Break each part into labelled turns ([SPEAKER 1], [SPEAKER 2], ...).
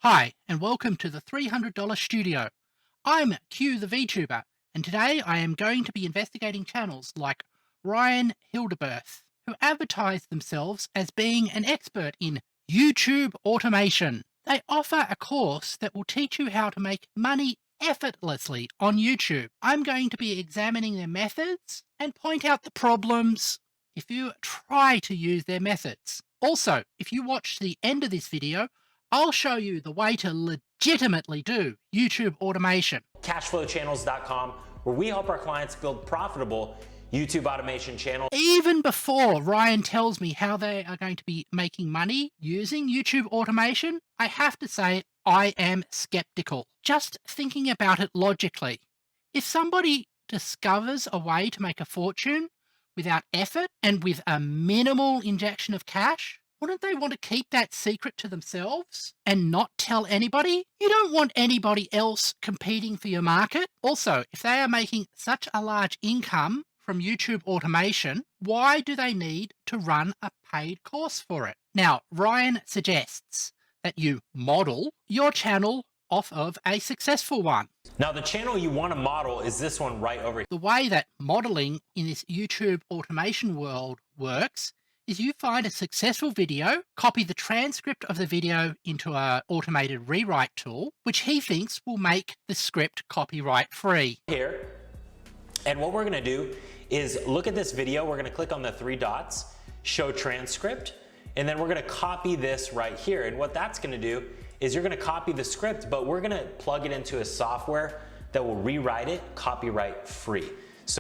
[SPEAKER 1] Hi, and welcome to the $300 Studio. I'm Q the VTuber, and today I am going to be investigating channels like Ryan Hildeberth, who advertise themselves as being an expert in YouTube automation. They offer a course that will teach you how to make money effortlessly on YouTube. I'm going to be examining their methods and point out the problems if you try to use their methods. Also, if you watch the end of this video, I'll show you the way to legitimately do YouTube automation.
[SPEAKER 2] Cashflowchannels.com, where we help our clients build profitable YouTube automation channels.
[SPEAKER 1] Even before Ryan tells me how they are going to be making money using YouTube automation, I have to say I am skeptical. Just thinking about it logically, if somebody discovers a way to make a fortune without effort and with a minimal injection of cash, wouldn't they want to keep that secret to themselves and not tell anybody? You don't want anybody else competing for your market. Also, if they are making such a large income from YouTube automation, why do they need to run a paid course for it? Now, Ryan suggests that you model your channel off of a successful one.
[SPEAKER 2] Now, the channel you want to model is this one right over here.
[SPEAKER 1] The way that modeling in this YouTube automation world works is you find a successful video, copy the transcript of the video into an automated rewrite tool, which he thinks will make the script copyright free.
[SPEAKER 2] Here, and what we're going to do is look at this video. We're going to click on the three dots, show transcript, and then we're going to copy this right here. And what that's going to do is you're going to copy the script, but we're going to plug it into a software that will rewrite it copyright free.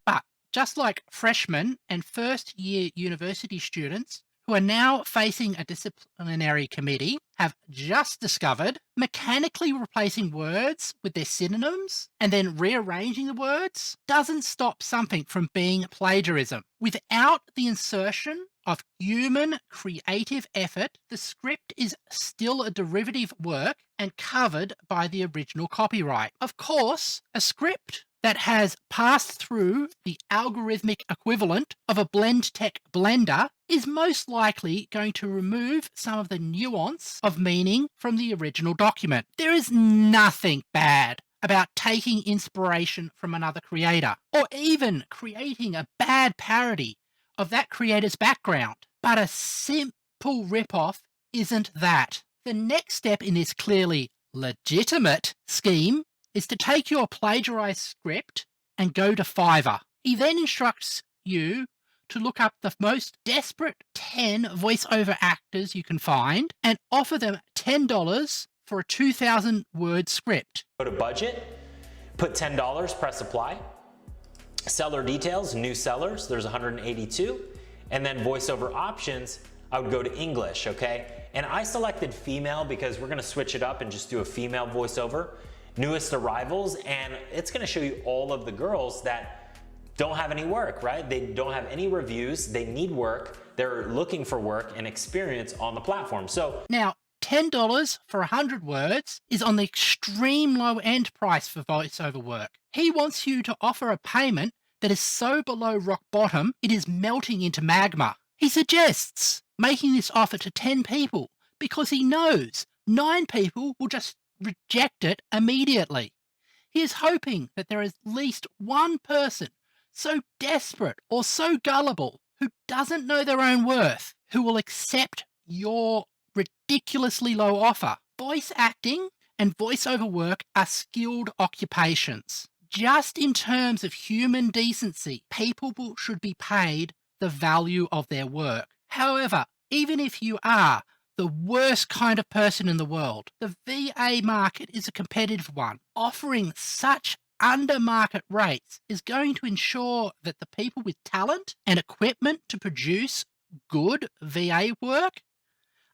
[SPEAKER 1] But just like freshmen and first-year university students who are now facing a disciplinary committee have just discovered, mechanically replacing words with their synonyms and then rearranging the words doesn't stop something from being plagiarism. Without the insertion of human creative effort, the script is still a derivative work and covered by the original copyright. Of course, a script that has passed through the algorithmic equivalent of a blend tech blender is most likely going to remove some of the nuance of meaning from the original document. There is nothing bad about taking inspiration from another creator or even creating a bad parody of that creator's background. But a simple ripoff isn't that. The next step in this clearly legitimate scheme is to take your plagiarized script and go to Fiverr. He then instructs you to look up the most desperate 10 voiceover actors you can find and offer them $10 for a 2,000 word script.
[SPEAKER 2] Go to budget, put $10, press apply. Seller details, new sellers, there's 182. And then voiceover options, I would go to English, okay? And I selected female because we're gonna switch it up and just do a female voiceover. Newest arrivals, and it's gonna show you all of the girls that don't have any work, right? They don't have any reviews, they need work, they're looking for work and experience on the platform. So
[SPEAKER 1] now, $10 for 100 words is on the extreme low end price for voiceover work. He wants you to offer a payment that is so below rock bottom, it is melting into magma. He suggests making this offer to 10 people because he knows 9 people will just reject it immediately. He is hoping that there is at least one person so desperate or so gullible who doesn't know their own worth who will accept your ridiculously low offer. Voice acting and voiceover work are skilled occupations. Just in terms of human decency, people should be paid the value of their work. However, even if you are the worst kind of person in the world, the VA market is a competitive one. Offering such under-market rates is going to ensure that the people with talent and equipment to produce good VA work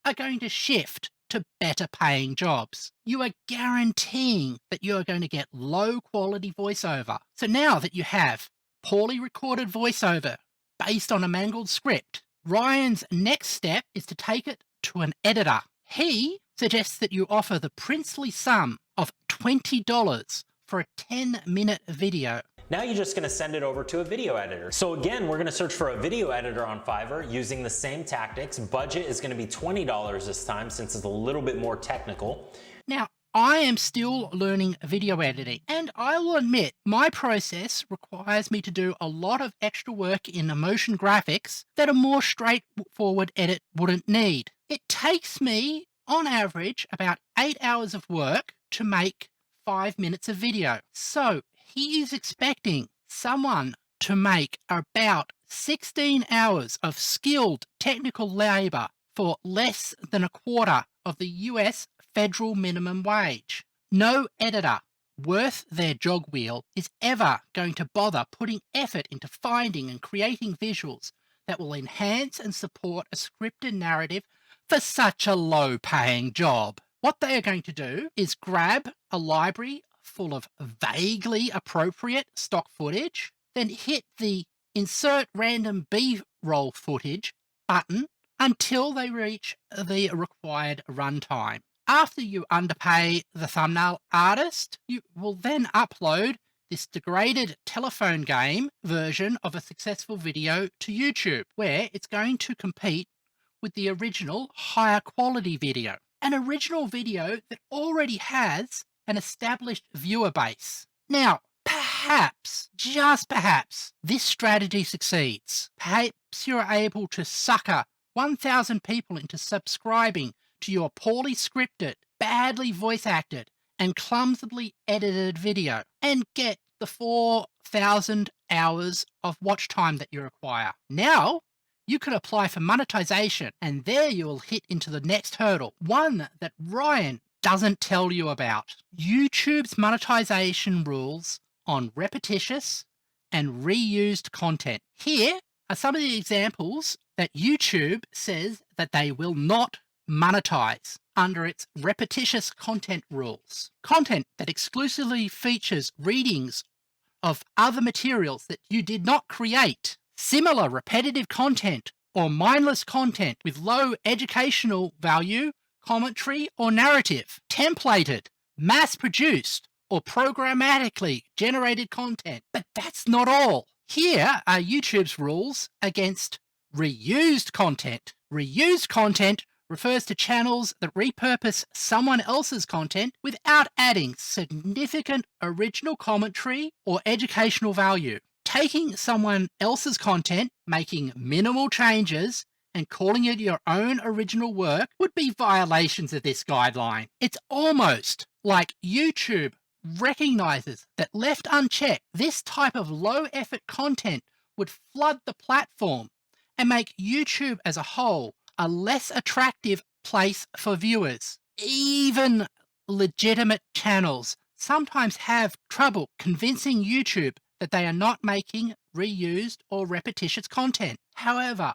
[SPEAKER 1] are going to shift to better paying jobs. You are guaranteeing that you are going to get low quality voiceover. So now that you have poorly recorded voiceover based on a mangled script, Ryan's next step is to take it to an editor. He suggests that you offer the princely sum of $20 for a 10-minute video.
[SPEAKER 2] now you're just gonna send it over to a video editor. So again, we're gonna search for a video editor on Fiverr using the same tactics. Budget is gonna be $20 this time since it's a little bit more technical.
[SPEAKER 1] Now, I am still learning video editing, and I will admit my process requires me to do a lot of extra work in motion graphics that a more straightforward edit wouldn't need. It takes me, on average, about 8 hours of work to make 5 minutes of video. So he is expecting someone to make about 16 hours of skilled technical labor for less than a quarter of the US federal minimum wage. No editor worth their jog wheel is ever going to bother putting effort into finding and creating visuals that will enhance and support a scripted narrative for such a low-paying job. What they are going to do is grab a library full of vaguely appropriate stock footage, then hit the Insert Random B-roll footage button until they reach the required runtime. After you underpay the thumbnail artist, you will then upload this degraded telephone game version of a successful video to YouTube, where it's going to compete with the original higher quality video. An original video that already has an established viewer base. Now, perhaps, just perhaps, this strategy succeeds. Perhaps you're able to sucker 1,000 people into subscribing to your poorly scripted, badly voice acted, and clumsily edited video, and get the 4,000 hours of watch time that you require. Now, you can apply for monetization, and there you will hit into the next hurdle, one that Ryan doesn't tell you about. YouTube's monetization rules on repetitious and reused content. Here are some of the examples that YouTube says that they will not monetize under its repetitious content rules. Content that exclusively features readings of other materials that you did not create. Similar repetitive content or mindless content with low educational value, commentary, or narrative. Templated, mass-produced, or programmatically generated content. But that's not all. Here are YouTube's rules against reused content. Reused content refers to channels that repurpose someone else's content without adding significant original commentary or educational value. Taking someone else's content, making minimal changes, and calling it your own original work would be violations of this guideline. It's almost like YouTube recognizes that left unchecked, this type of low-effort content would flood the platform and make YouTube as a whole a less attractive place for viewers. Even legitimate channels sometimes have trouble convincing YouTube that they are not making reused or repetitious content. However,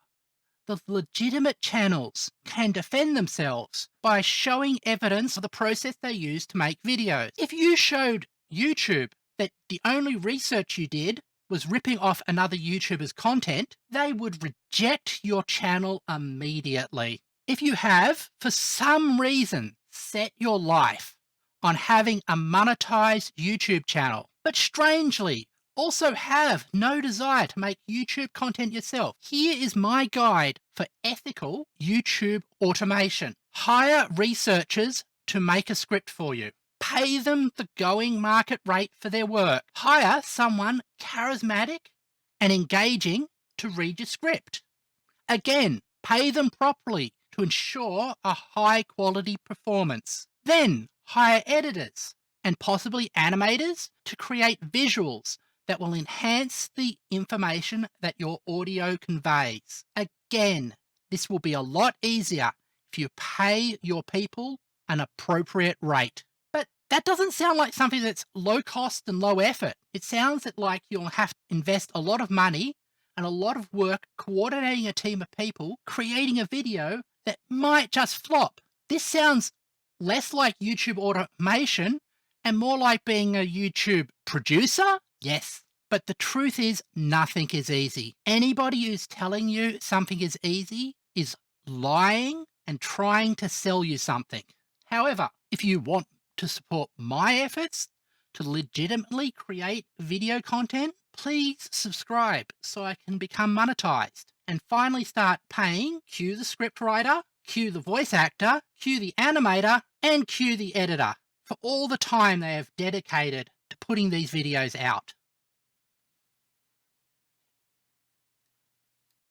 [SPEAKER 1] the legitimate channels can defend themselves by showing evidence of the process they use to make videos. If you showed YouTube that the only research you did was ripping off another YouTuber's content, they would reject your channel immediately. If you have, for some reason, set your life on having a monetized YouTube channel, but strangely also have no desire to make YouTube content yourself, here is my guide for ethical YouTube automation. Hire researchers to make a script for you. Pay them the going market rate for their work. Hire someone charismatic and engaging to read your script. Again, pay them properly to ensure a high quality performance. Then hire editors and possibly animators to create visuals that will enhance the information that your audio conveys. Again, this will be a lot easier if you pay your people an appropriate rate. But that doesn't sound like something that's low cost and low effort. It sounds like you'll have to invest a lot of money and a lot of work coordinating a team of people, creating a video that might just flop. This sounds less like YouTube automation and more like being a YouTube producer. Yes, but the truth is nothing is easy. Anybody who's telling you something is easy is lying and trying to sell you something. However, if you want to support my efforts to legitimately create video content, please subscribe so I can become monetized and finally start paying cue the scriptwriter, cue the voice actor, cue the animator, and cue the editor for all the time they have dedicated to putting these videos out.